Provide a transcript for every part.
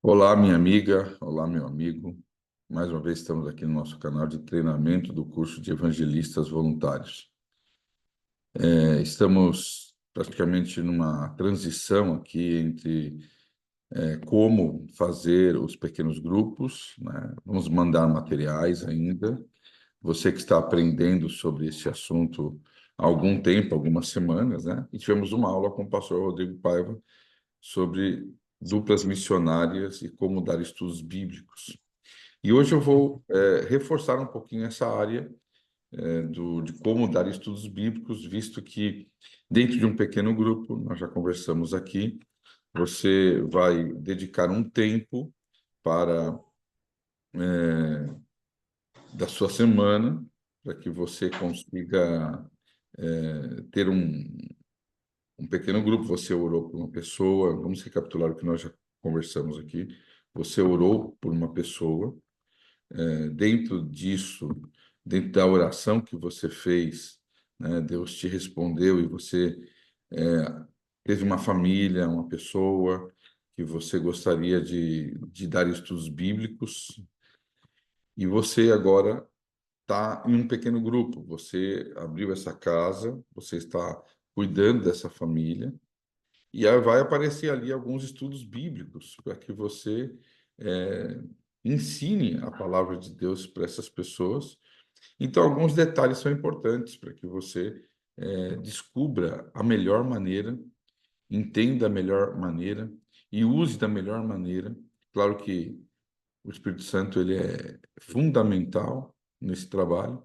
Olá, minha amiga, olá, meu amigo. Mais uma vez estamos aqui no nosso canal de treinamento do curso de evangelistas voluntários. Estamos praticamente numa transição aqui entre como fazer os pequenos grupos, né? Vamos mandar materiais ainda. Você que está aprendendo sobre esse assunto há algum tempo, algumas semanas, né? E tivemos uma aula com o pastor Rodrigo Paiva sobre duplas missionárias e como dar estudos bíblicos. E hoje eu vou reforçar um pouquinho essa área de como dar estudos bíblicos, visto que dentro de um pequeno grupo, nós já conversamos aqui, você vai dedicar um tempo para da sua semana, para que você consiga ter um pequeno grupo. Você orou por uma pessoa, vamos recapitular o que nós já conversamos aqui. Você orou por uma pessoa. Dentro disso, dentro da oração que você fez, né, Deus te respondeu e você teve uma família, uma pessoa que você gostaria de dar estudos bíblicos, e você agora está em um pequeno grupo. Você abriu essa casa, você está cuidando dessa família, e aí vai aparecer ali alguns estudos bíblicos para que você eh, ensine a palavra de Deus para essas pessoas. Então, alguns detalhes são importantes para que você descubra a melhor maneira, entenda a melhor maneira e use da melhor maneira. Claro que o Espírito Santo ele é fundamental nesse trabalho.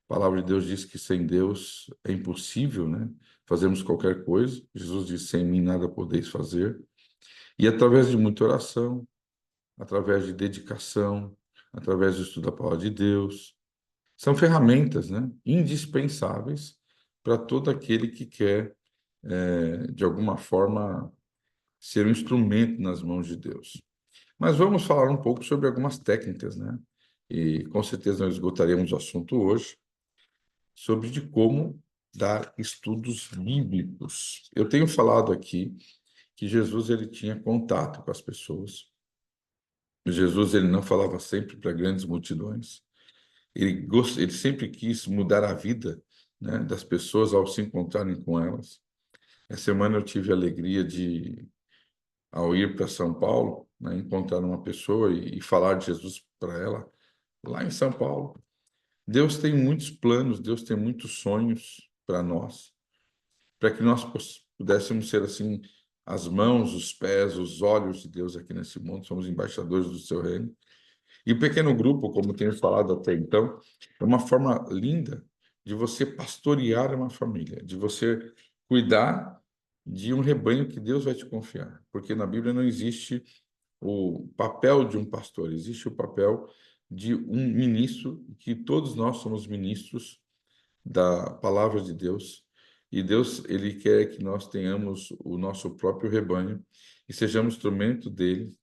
A palavra de Deus diz que sem Deus é impossível, né? Fazermos qualquer coisa. Jesus disse: sem mim nada podeis fazer. E através de muita oração, através de dedicação, através do estudo da palavra de Deus, são ferramentas, né, indispensáveis para todo aquele que quer, de alguma forma, ser um instrumento nas mãos de Deus. Mas vamos falar um pouco sobre algumas técnicas, né? E com certeza nós esgotaremos o assunto hoje sobre de como dar estudos bíblicos. Eu tenho falado aqui que Jesus ele tinha contato com as pessoas. Jesus ele não falava sempre para grandes multidões. Ele sempre quis mudar a vida, né, das pessoas ao se encontrarem com elas. Essa semana eu tive a alegria de, ao ir para São Paulo, né, encontrar uma pessoa e falar de Jesus para ela lá em São Paulo. Deus tem muitos planos, Deus tem muitos sonhos para nós, para que nós pudéssemos ser assim as mãos, os pés, os olhos de Deus aqui nesse mundo. Somos embaixadores do seu reino. E o pequeno grupo, como tenho falado até então, é uma forma linda de você pastorear uma família, de você cuidar de um rebanho que Deus vai te confiar. Porque na Bíblia não existe o papel de um pastor, existe o papel de um ministro, que todos nós somos ministros da palavra de Deus. E Deus, ele quer que nós tenhamos o nosso próprio rebanho e sejamos instrumento dele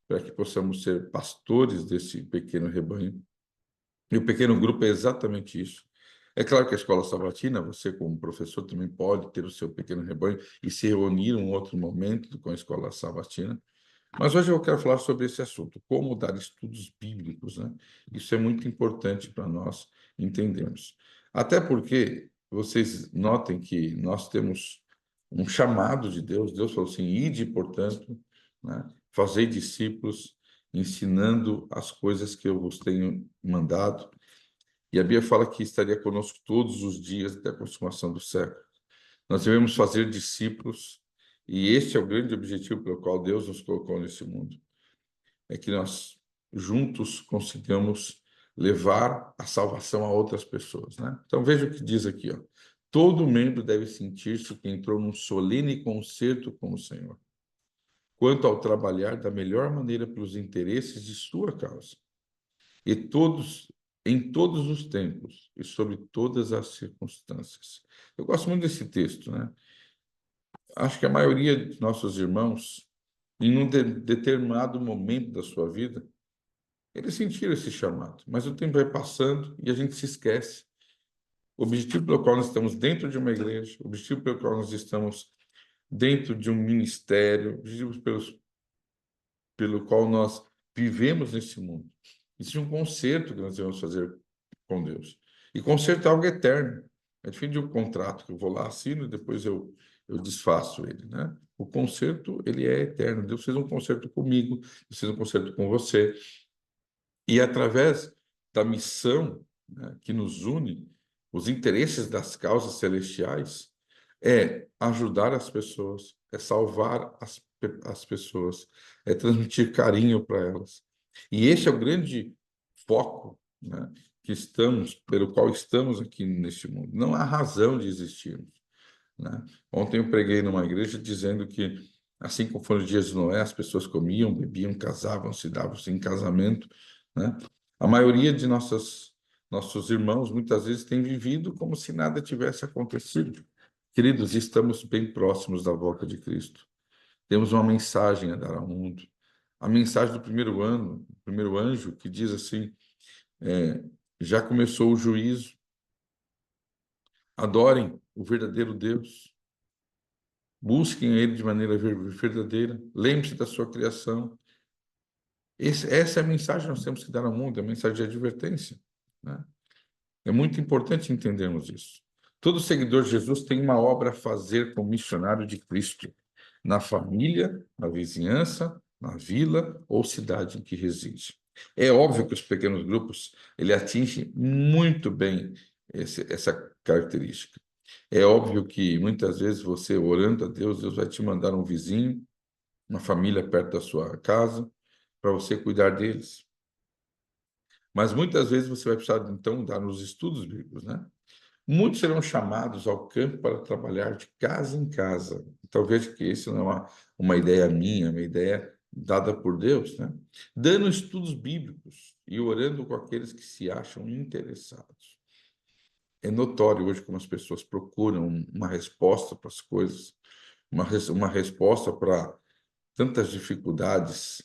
para que possamos ser pastores desse pequeno rebanho. E o pequeno grupo é exatamente isso. É claro que a escola sabatina, você como professor também pode ter o seu pequeno rebanho e se reunir um outro momento com a escola sabatina. Mas hoje eu quero falar sobre esse assunto, como dar estudos bíblicos, né? Isso é muito importante para nós entendermos. Até porque vocês notem que nós temos um chamado de Deus. Deus falou assim: ide, portanto, né? Fazei discípulos, ensinando as coisas que eu vos tenho mandado. E a Bíblia fala que estaria conosco todos os dias até a consumação do século. Nós devemos fazer discípulos, e este é o grande objetivo pelo qual Deus nos colocou nesse mundo, é que nós juntos consigamos levar a salvação a outras pessoas, né? Então veja o que diz aqui, ó. Todo membro deve sentir-se que entrou num solene concerto com o Senhor, quanto ao trabalhar da melhor maneira pelos interesses de sua causa, e todos, em todos os tempos e sobre todas as circunstâncias. Eu gosto muito desse texto, né? Acho que a maioria de nossos irmãos, em um determinado momento da sua vida, eles sentiram esse chamado, mas o tempo vai passando e a gente se esquece. O objetivo pelo qual nós estamos dentro de uma igreja, o objetivo pelo qual nós estamos dentro de um ministério, o objetivo pelo qual nós vivemos nesse mundo. Existe um concerto que nós devemos fazer com Deus. E concerto é algo eterno. É diferente de um contrato que eu vou lá, assino e depois eu desfaço ele, né? O concerto, ele é eterno. Deus fez um concerto comigo, Deus fez um concerto com você. E através da missão, né, que nos une, os interesses das causas celestiais, é ajudar as pessoas, é salvar as pessoas, é transmitir carinho para elas. E esse é o grande foco, né, pelo qual estamos aqui neste mundo. Não há razão de existirmos, né? Ontem eu preguei numa igreja dizendo que, assim como foram os dias de Noé, as pessoas comiam, bebiam, casavam, se davam-se em casamento, né? A maioria de nossos irmãos muitas vezes tem vivido como se nada tivesse acontecido. Queridos, estamos bem próximos da volta de Cristo. Temos uma mensagem a dar ao mundo. A mensagem do primeiro ano, do primeiro anjo, que diz assim: é, já começou o juízo, adorem o verdadeiro Deus. Busquem Ele de maneira verdadeira. Lembre-se da sua criação. Essa é a mensagem que nós temos que dar ao mundo, é a mensagem de advertência, né? É muito importante entendermos isso. Todo seguidor de Jesus tem uma obra a fazer como missionário de Cristo, na família, na vizinhança, na vila ou cidade em que reside. É óbvio que os pequenos grupos ele atinge muito bem essa característica. É óbvio que muitas vezes você orando a Deus, Deus vai te mandar um vizinho, uma família perto da sua casa, para você cuidar deles. Mas muitas vezes você vai precisar, então, dar nos estudos bíblicos, né? Muitos serão chamados ao campo para trabalhar de casa em casa. Então, veja que isso não é uma ideia minha, é uma ideia dada por Deus, né? Dando estudos bíblicos e orando com aqueles que se acham interessados. É notório hoje como as pessoas procuram uma resposta para as coisas, uma resposta para tantas dificuldades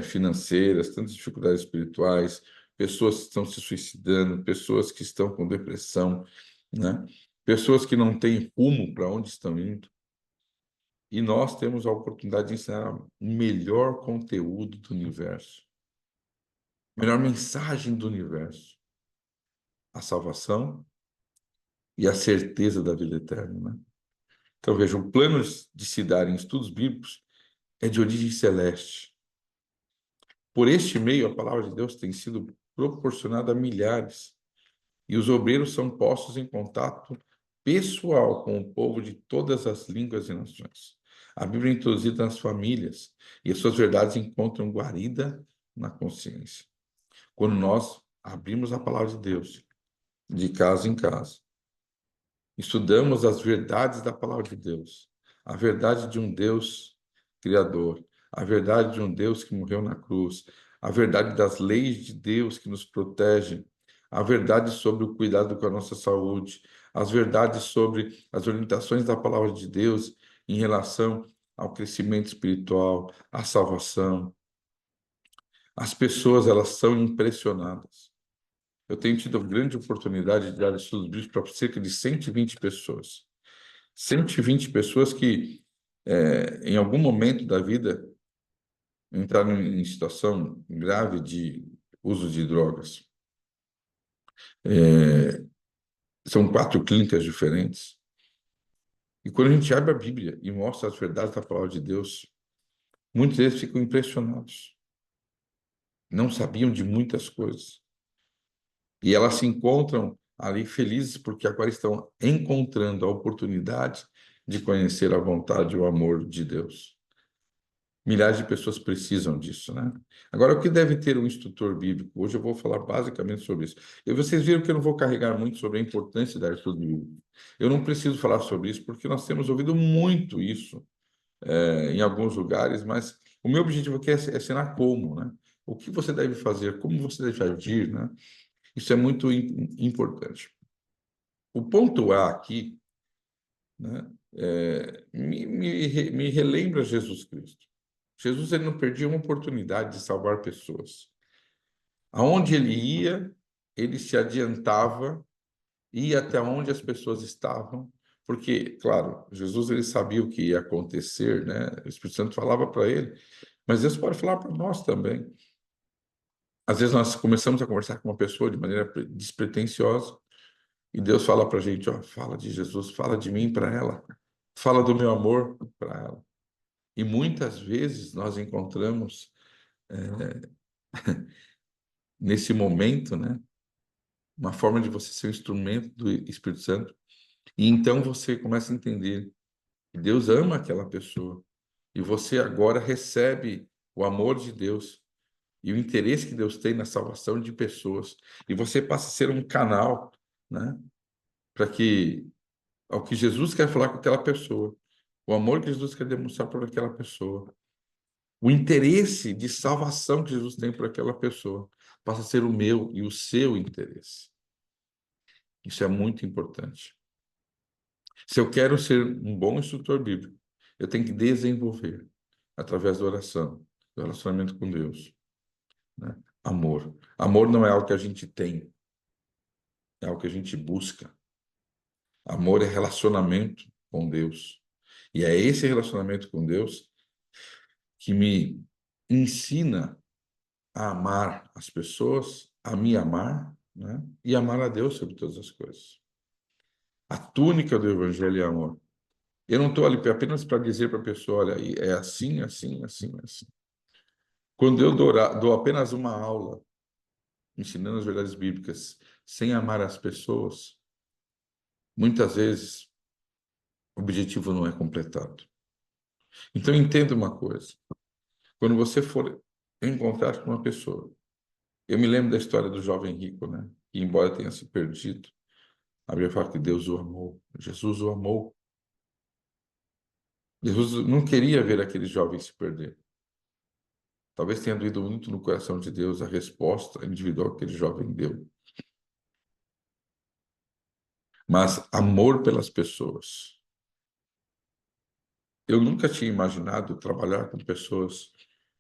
financeiras, tantas dificuldades espirituais, pessoas que estão se suicidando, pessoas que estão com depressão, né? Pessoas que não têm rumo para onde estão indo. E nós temos a oportunidade de ensinar o melhor conteúdo do universo, a melhor mensagem do universo, a salvação e a certeza da vida eterna, né? Então, veja, o plano de se dar em estudos bíblicos é de origem celeste. Por este meio, a palavra de Deus tem sido proporcionada a milhares, e os obreiros são postos em contato pessoal com o povo de todas as línguas e nações. A Bíblia é introduzida nas famílias, e as suas verdades encontram guarida na consciência. Quando nós abrimos a palavra de Deus, de casa em casa, estudamos as verdades da palavra de Deus, a verdade de um Deus criador, a verdade de um Deus que morreu na cruz, a verdade das leis de Deus que nos protegem, a verdade sobre o cuidado com a nossa saúde, as verdades sobre as orientações da palavra de Deus em relação ao crescimento espiritual, à salvação. As pessoas, elas são impressionadas. Eu tenho tido a grande oportunidade de dar estudos bíblicos para cerca de 120 pessoas. 120 pessoas que, em algum momento da vida, entraram em situação grave de uso de drogas. São 4 clínicas diferentes. E quando a gente abre a Bíblia e mostra as verdades da palavra de Deus, muitos deles ficam impressionados. Não sabiam de muitas coisas. E elas se encontram ali felizes porque agora estão encontrando a oportunidade de conhecer a vontade e o amor de Deus. Milhares de pessoas precisam disso, né? Agora, o que deve ter um instrutor bíblico? Hoje eu vou falar basicamente sobre isso. E vocês viram que eu não vou carregar muito sobre a importância da estudo bíblico. Eu não preciso falar sobre isso porque nós temos ouvido muito isso em alguns lugares, mas o meu objetivo aqui é ensinar como, né? O que você deve fazer, como você deve agir, né? Isso é muito importante. O ponto A aqui, né, me relembra Jesus Cristo. Jesus ele não perdia uma oportunidade de salvar pessoas. Aonde ele ia, ele se adiantava, ia até onde as pessoas estavam, porque, claro, Jesus ele sabia o que ia acontecer, né? O Espírito Santo falava para ele, Mas Deus pode falar para nós também. Às vezes nós começamos a conversar com uma pessoa de maneira despretensiosa e Deus fala para a gente, ó, fala de Jesus, fala de mim para ela, fala do meu amor para ela. E muitas vezes nós encontramos nesse momento, né, uma forma de você ser um instrumento do Espírito Santo. E então você começa a entender que Deus ama aquela pessoa e você agora recebe o amor de Deus e o interesse que Deus tem na salvação de pessoas. E você passa a ser um canal, né, para que ao que Jesus quer falar com aquela pessoa, o amor que Jesus quer demonstrar por aquela pessoa, o interesse de salvação que Jesus tem por aquela pessoa, passa a ser o meu e o seu interesse. Isso é muito importante. Se eu quero ser um bom instrutor bíblico, eu tenho que desenvolver, através da oração, do relacionamento com Deus, né? Amor. Amor não é algo que a gente tem, é algo que a gente busca. Amor é relacionamento com Deus. E é esse relacionamento com Deus que me ensina a amar as pessoas, a me amar, né? E amar a Deus sobre todas as coisas. A túnica do Evangelho é amor. Eu não estou ali apenas para dizer para a pessoa, olha, é assim, assim, assim, assim. Quando eu dou apenas uma aula ensinando as verdades bíblicas sem amar as pessoas, muitas vezes o objetivo não é completado. Então entenda uma coisa. Quando você for encontrar com uma pessoa, eu me lembro da história do jovem rico, né? Que embora tenha se perdido, a Bíblia fala que Deus o amou, Jesus o amou. Jesus não queria ver aquele jovem se perder. Talvez tenha doído muito no coração de Deus a resposta individual que aquele jovem deu. Mas amor pelas pessoas. Eu nunca tinha imaginado trabalhar com pessoas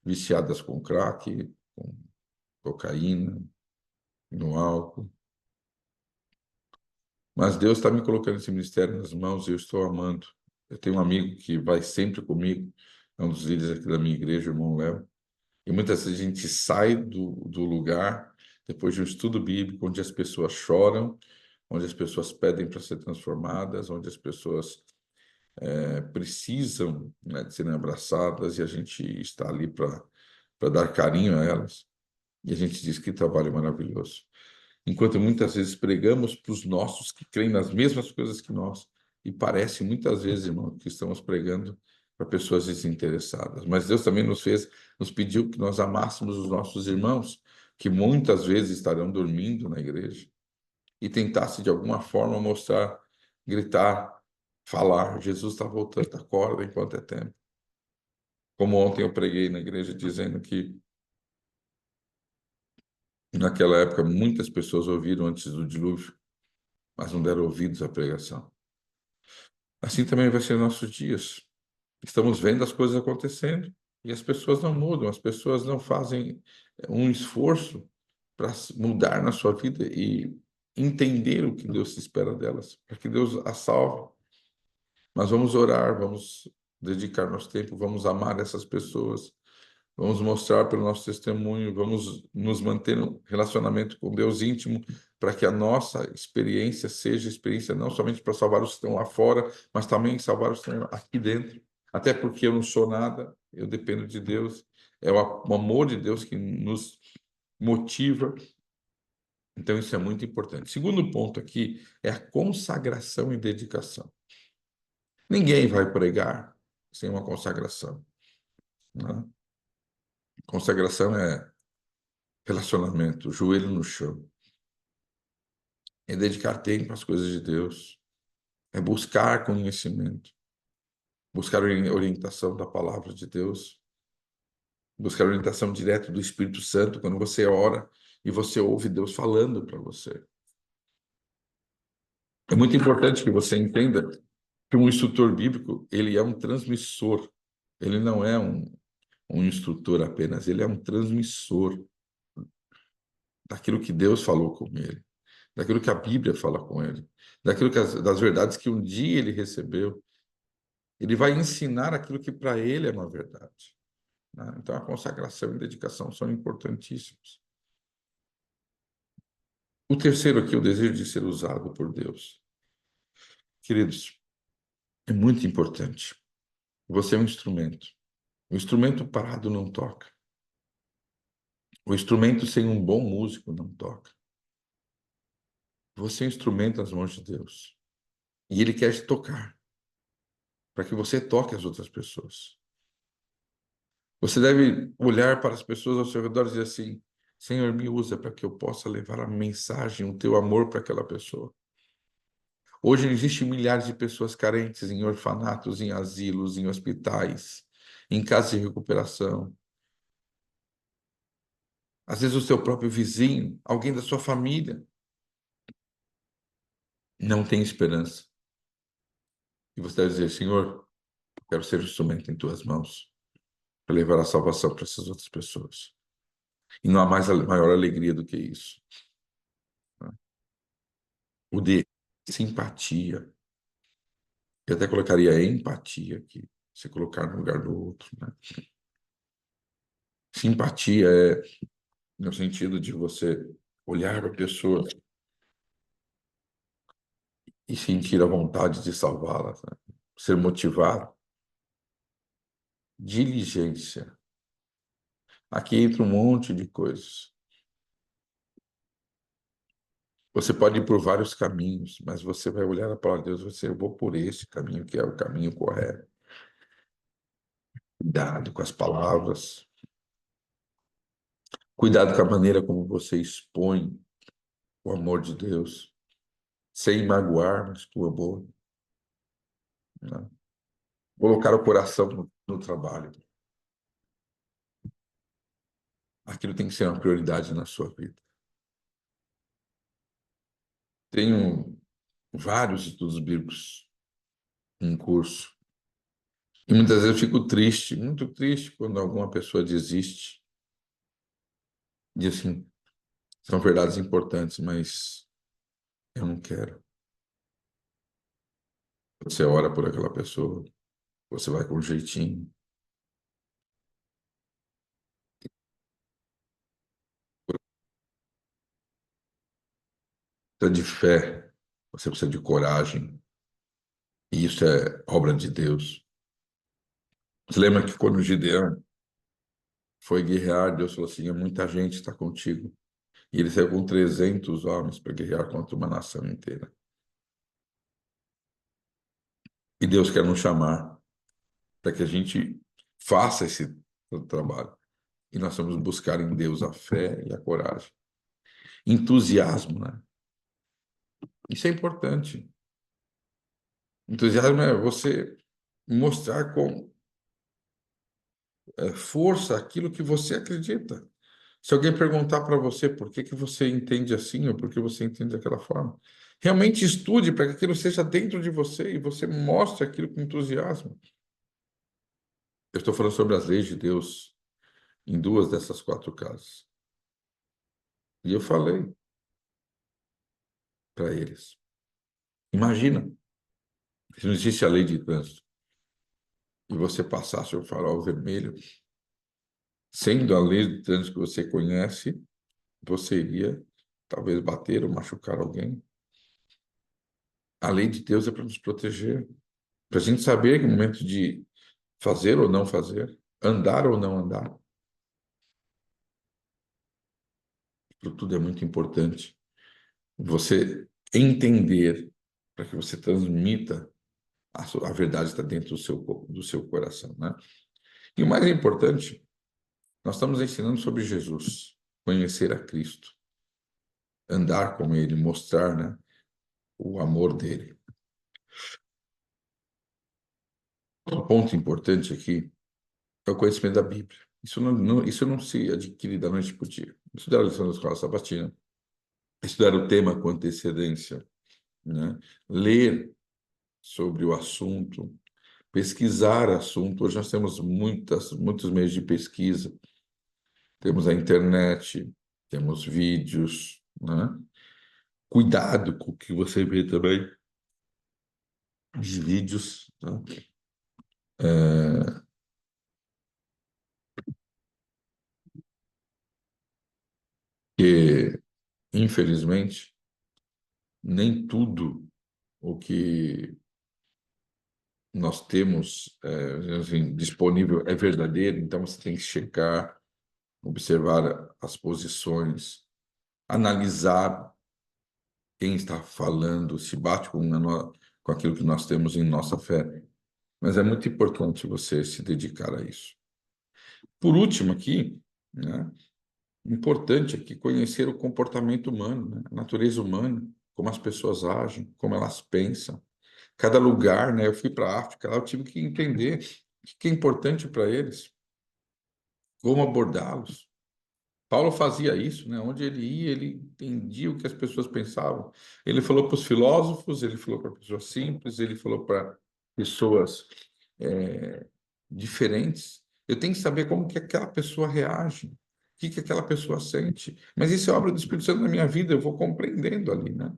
viciadas com crack, com cocaína, no álcool. Mas Deus está me colocando esse ministério nas mãos e eu estou amando. Eu tenho um amigo que vai sempre comigo, é um dos líderes aqui da minha igreja, o irmão Léo. E muitas vezes a gente sai do lugar, depois de um estudo bíblico, onde as pessoas choram, onde as pessoas pedem para ser transformadas, onde as pessoas precisam, né, de serem abraçadas e a gente está ali para dar carinho a elas. E a gente diz que trabalho maravilhoso. Enquanto muitas vezes pregamos para os nossos que creem nas mesmas coisas que nós, e parece muitas vezes, irmão, que estamos pregando para pessoas desinteressadas. Mas Deus também nos pediu que nós amássemos os nossos irmãos, que muitas vezes estarão dormindo na igreja, e tentasse de alguma forma mostrar, gritar, falar: Jesus está voltando, acorda enquanto é tempo. Como ontem eu preguei na igreja dizendo que naquela época muitas pessoas ouviram antes do dilúvio, mas não deram ouvidos à pregação. Assim também vai ser nossos dias. Estamos vendo as coisas acontecendo e as pessoas não mudam, as pessoas não fazem um esforço para mudar na sua vida e entender o que Deus espera delas, para que Deus as salve. Mas vamos orar, vamos dedicar nosso tempo, vamos amar essas pessoas, vamos mostrar pelo nosso testemunho, vamos nos manter um relacionamento com Deus íntimo, para que a nossa experiência seja experiência não somente para salvar os que estão lá fora, mas também salvar os que estão aqui dentro. Até porque eu não sou nada, eu dependo de Deus. É o amor de Deus que nos motiva. Então, isso é muito importante. Segundo ponto aqui é a consagração e dedicação. Ninguém vai pregar sem uma consagração, né? Consagração é relacionamento, joelho no chão. É dedicar tempo às coisas de Deus. É buscar conhecimento. Buscar orientação da palavra de Deus. Buscar orientação direta do Espírito Santo quando você ora e você ouve Deus falando para você. É muito importante que você entenda que um instrutor bíblico, ele é um transmissor. Ele não é um instrutor apenas, ele é um transmissor daquilo que Deus falou com ele, daquilo que a Bíblia fala com ele, das verdades que um dia ele recebeu. Ele vai ensinar aquilo que para ele é uma verdade. né? Então, a consagração e dedicação são importantíssimos. O terceiro aqui, o desejo de ser usado por Deus. Queridos, é muito importante. Você é um instrumento. O instrumento parado não toca. O instrumento sem um bom músico não toca. Você é um instrumento nas mãos de Deus. E Ele quer te tocar, para que você toque as outras pessoas. Você deve olhar para as pessoas ao seu redor e dizer assim: Senhor, me usa para que eu possa levar a mensagem, o teu amor para aquela pessoa. Hoje existem milhares de pessoas carentes em orfanatos, em asilos, em hospitais, em casas de recuperação. Às vezes o seu próprio vizinho, alguém da sua família, não tem esperança. E você deve dizer: Senhor, quero ser instrumento em tuas mãos para levar a salvação para essas outras pessoas. E não há maior alegria do que isso, né? O de simpatia. Eu até colocaria empatia aqui, se colocar no lugar do outro, né? Simpatia é no sentido de você olhar para a pessoa e sentir a vontade de salvá-la, né? Ser motivado. Diligência. Aqui entra um monte de coisas. Você pode ir por vários caminhos, mas você vai olhar para a palavra de Deus e você, eu vou por esse caminho, que é o caminho correto. Cuidado com as palavras. Cuidado com a maneira como você expõe o amor de Deus, sem magoar, mas por amor, né? Colocar o coração no trabalho. Aquilo tem que ser uma prioridade na sua vida. Tenho vários estudos bíblicos em curso. E muitas vezes eu fico triste, muito triste, quando alguma pessoa desiste. Diz assim, são verdades importantes, mas eu não quero. Você ora por aquela pessoa, você vai com um jeitinho. Precisa de fé, você precisa de coragem. E isso é obra de Deus. Você lembra que quando Gideão foi guerrear, Deus falou assim, muita gente está contigo. E ele saiu com 300 homens para guerrear contra uma nação inteira. E Deus quer nos chamar para que a gente faça esse trabalho. E nós vamos buscar em Deus a fé e a coragem. Entusiasmo, né? Isso é importante. Entusiasmo é você mostrar com força aquilo que você acredita. Se alguém perguntar para você por que que você entende assim ou por que você entende daquela forma, realmente estude para que aquilo seja dentro de você e você mostre aquilo com entusiasmo. Eu estou falando sobre as leis de Deus em duas dessas quatro casas. E eu falei para eles: imagina, se não existe a lei de trânsito e você passasse o farol vermelho, sendo a lei de trânsito que você conhece, você iria talvez bater ou machucar alguém. A lei de Deus é para nos proteger, para a gente saber que no momento de fazer ou não fazer, andar ou não andar. Isso tudo é muito importante. Você entender para que você transmita a verdade está dentro do seu coração, né? E o mais importante, nós estamos ensinando sobre Jesus, conhecer a Cristo, andar com Ele, mostrar, né, o amor dele. Um ponto importante aqui é o conhecimento da Bíblia. Isso não se adquire da noite para o dia. Estudar a lição da escola sabatina, estudar o tema com antecedência, né? Ler sobre o assunto, pesquisar assunto. Hoje nós temos muitos meios de pesquisa. Temos a internet, temos vídeos, né? Cuidado com o que você vê também de vídeos, né? infelizmente, nem tudo o que nós temos assim, disponível é verdadeiro, então você tem que checar, observar as posições, analisar quem está falando, se bate com aquilo que nós temos em nossa fé. Mas é muito importante você se dedicar a isso. Por último, aqui, né, importante aqui conhecer o comportamento humano, né, a natureza humana, como as pessoas agem, como elas pensam. Cada lugar, né, eu fui para a África, lá eu tive que entender o que é importante para eles, como abordá-los. Paulo fazia isso, né? Onde ele ia, ele entendia o que as pessoas pensavam. Ele falou para os filósofos, ele falou para pessoas simples, ele falou para pessoas é, diferentes. Eu tenho que saber como que aquela pessoa reage, o que que aquela pessoa sente. Mas isso é obra do Espírito Santo na minha vida, eu vou compreendendo ali, né?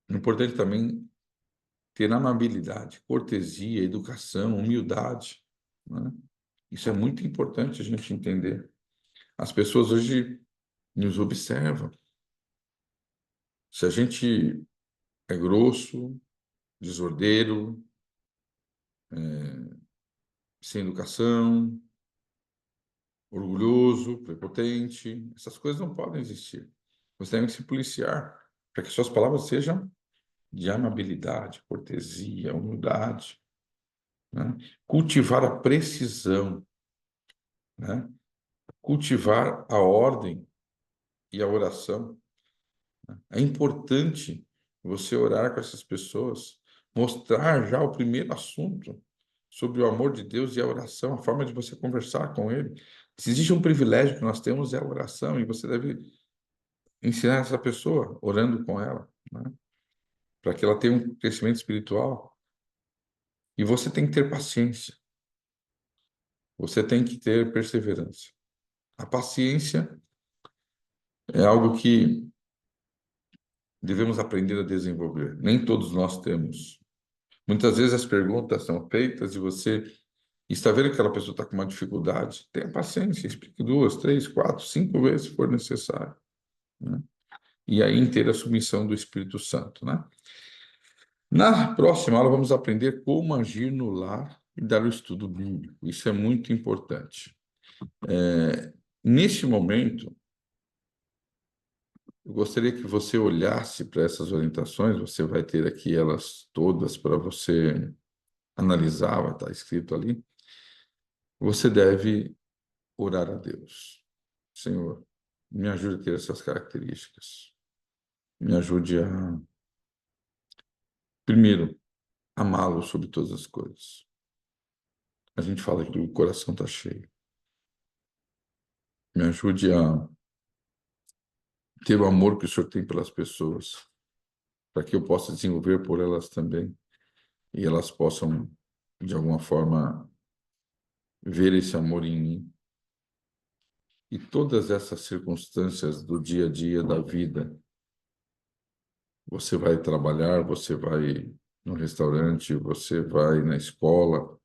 É importante também ter amabilidade, cortesia, educação, humildade, né? Isso é muito importante a gente entender. As pessoas hoje nos observam. Se a gente é grosso, desordeiro, sem educação, orgulhoso, prepotente, essas coisas não podem existir. Você tem que se policiar para que suas palavras sejam de amabilidade, cortesia, humildade, né? Cultivar a precisão, né? Cultivar a ordem e a oração. É importante você orar com essas pessoas, mostrar já o primeiro assunto sobre o amor de Deus e a oração, a forma de você conversar com Ele. Se existe um privilégio que nós temos é a oração, e você deve ensinar essa pessoa orando com ela, né? Para que ela tenha um crescimento espiritual. E você tem que ter paciência, você tem que ter perseverança. A paciência é algo que devemos aprender a desenvolver. Nem todos nós temos. Muitas vezes as perguntas são feitas e você está vendo que aquela pessoa está com uma dificuldade. Tenha paciência, explique duas, três, quatro, cinco vezes se for necessário, né? E aí ter a submissão do Espírito Santo, né? Na próxima aula vamos aprender como agir no lar e dar o estudo bíblico. Isso é muito importante. Neste momento, eu gostaria que você olhasse para essas orientações. Você vai ter aqui elas todas para você analisar, vai estar escrito ali. Você deve orar a Deus. Senhor, me ajude a ter essas características. Me ajude a, primeiro, amá-lo sobre todas as coisas. A gente fala que o coração está cheio. Me ajude a ter o amor que o Senhor tem pelas pessoas, para que eu possa desenvolver por elas também, e elas possam, de alguma forma, ver esse amor em mim. E todas essas circunstâncias do dia a dia da vida, você vai trabalhar, você vai no restaurante, você vai na escola,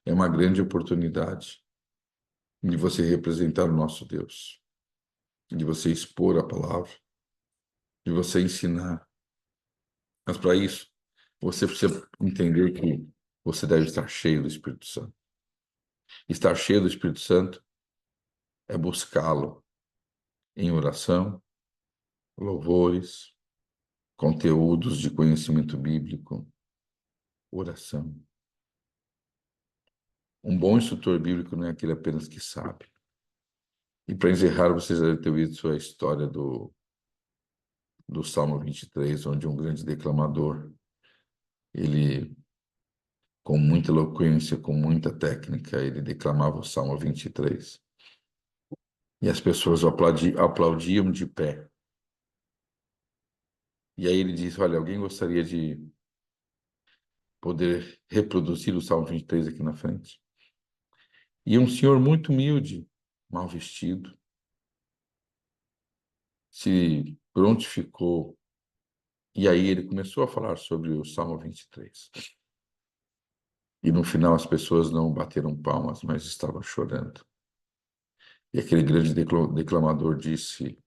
é uma grande oportunidade de você representar o nosso Deus, de você expor a palavra, de você ensinar. Mas para isso, você precisa entender que você deve estar cheio do Espírito Santo. Estar cheio do Espírito Santo é buscá-lo em oração, louvores, conteúdos de conhecimento bíblico, oração. Um bom instrutor bíblico não é aquele apenas que sabe. E para encerrar, vocês devem ter ouvido a história do Salmo 23, onde um grande declamador, ele, com muita eloquência, com muita técnica, ele declamava o Salmo 23. E as pessoas aplaudiam de pé. E aí ele diz, olha, alguém gostaria de poder reproduzir o Salmo 23 aqui na frente? E um senhor muito humilde, mal vestido, se prontificou. E aí ele começou a falar sobre o Salmo 23. E no final as pessoas não bateram palmas, mas estavam chorando. E aquele grande declamador disse: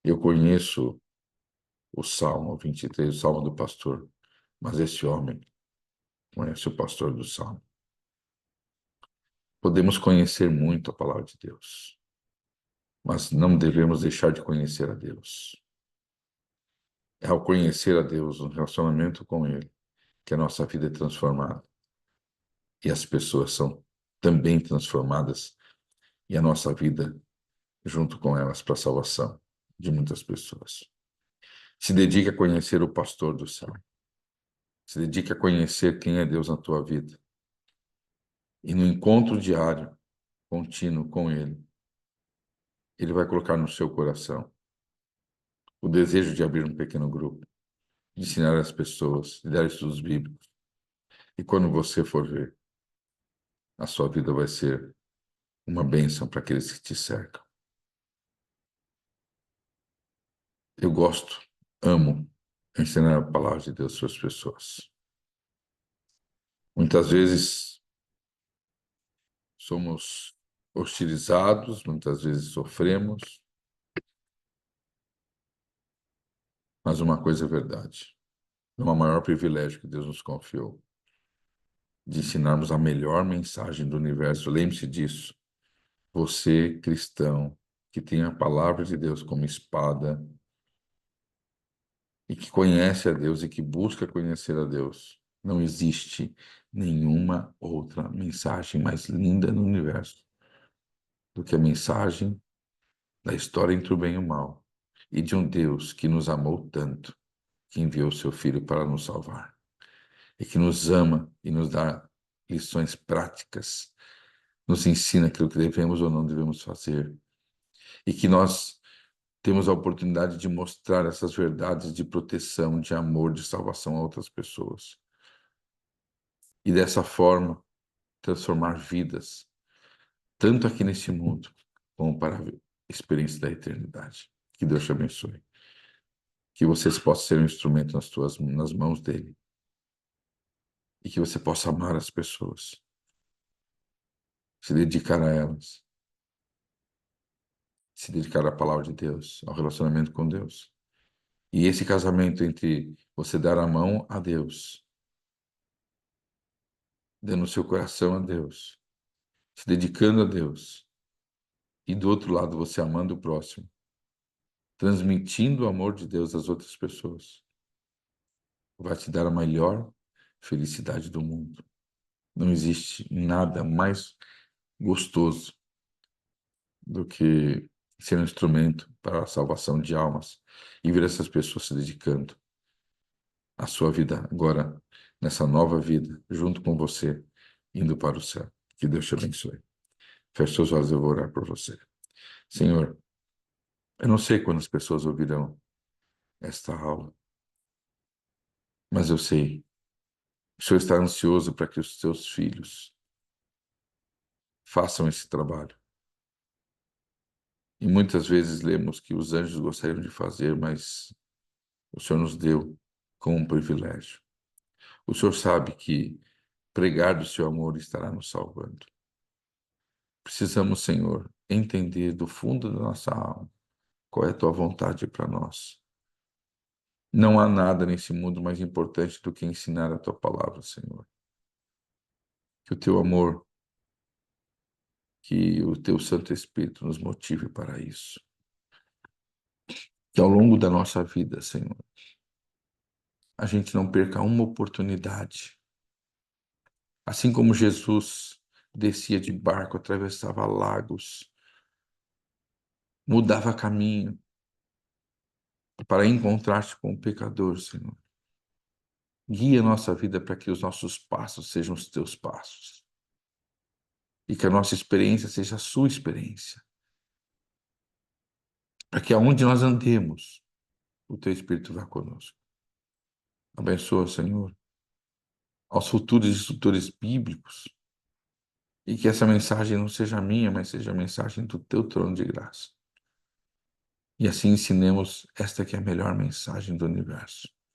Eu conheço o Salmo 23, o Salmo do pastor, mas esse homem conhece o pastor do Salmo. Podemos conhecer muito a palavra de Deus, mas não devemos deixar de conhecer a Deus. É ao conhecer a Deus, no relacionamento com Ele, que a nossa vida é transformada. E as pessoas são também transformadas, e a nossa vida junto com elas para a salvação de muitas pessoas. Se dedique a conhecer o pastor do céu. Se dedique a conhecer quem é Deus na tua vida. E no encontro diário, contínuo com Ele, Ele vai colocar no seu coração o desejo de abrir um pequeno grupo, de ensinar as pessoas, de dar estudos bíblicos. E quando você for ver, a sua vida vai ser uma bênção para aqueles que te cercam. Eu gosto, amo ensinar a palavra de Deus para as pessoas. Muitas vezes somos hostilizados, muitas vezes sofremos, mas uma coisa é verdade. É o maior privilégio que Deus nos confiou, de ensinarmos a melhor mensagem do universo. Lembre-se disso. Você, cristão, que tem a palavra de Deus como espada e que conhece a Deus e que busca conhecer a Deus, não existe nenhuma outra mensagem mais linda no universo do que a mensagem da história entre o bem e o mal e de um Deus que nos amou tanto, que enviou seu Filho para nos salvar e que nos ama e nos dá lições práticas, nos ensina aquilo que devemos ou não devemos fazer e que nós temos a oportunidade de mostrar essas verdades de proteção, de amor, de salvação a outras pessoas. E dessa forma, transformar vidas, tanto aqui nesse mundo, como para a experiência da eternidade. Que Deus te abençoe. Que vocês possam ser um instrumento nas mãos dele. E que você possa amar as pessoas, se dedicar a elas, se dedicar à palavra de Deus, ao relacionamento com Deus. E esse casamento entre você dar a mão a Deus, dando o seu coração a Deus, se dedicando a Deus, e do outro lado você amando o próximo, transmitindo o amor de Deus às outras pessoas, vai te dar a maior felicidade do mundo. Não existe nada mais gostoso do que ser um instrumento para a salvação de almas e ver essas pessoas se dedicando à sua vida agora, nessa nova vida, junto com você, indo para o céu. Que Deus te abençoe. Feche seus olhos, eu vou orar por você. Senhor, eu não sei quando as pessoas ouvirão esta aula, mas eu sei. O Senhor está ansioso para que os seus filhos façam esse trabalho. E muitas vezes lemos que os anjos gostariam de fazer, mas o Senhor nos deu como um privilégio. O Senhor sabe que pregar do seu amor estará nos salvando. Precisamos, Senhor, entender do fundo da nossa alma qual é a tua vontade para nós. Não há nada nesse mundo mais importante do que ensinar a tua palavra, Senhor. Que o teu amor, que o teu Santo Espírito nos motive para isso. Que ao longo da nossa vida, Senhor, a gente não perca uma oportunidade. Assim como Jesus descia de barco, atravessava lagos, mudava caminho para encontrar-se com o pecador, Senhor. Guia a nossa vida para que os nossos passos sejam os teus passos. E que a nossa experiência seja a sua experiência. Para que aonde nós andemos, o teu Espírito vá conosco. Abençoa, Senhor, aos futuros instrutores bíblicos. E que essa mensagem não seja minha, mas seja a mensagem do teu trono de graça. E assim ensinemos esta que é a melhor mensagem do universo.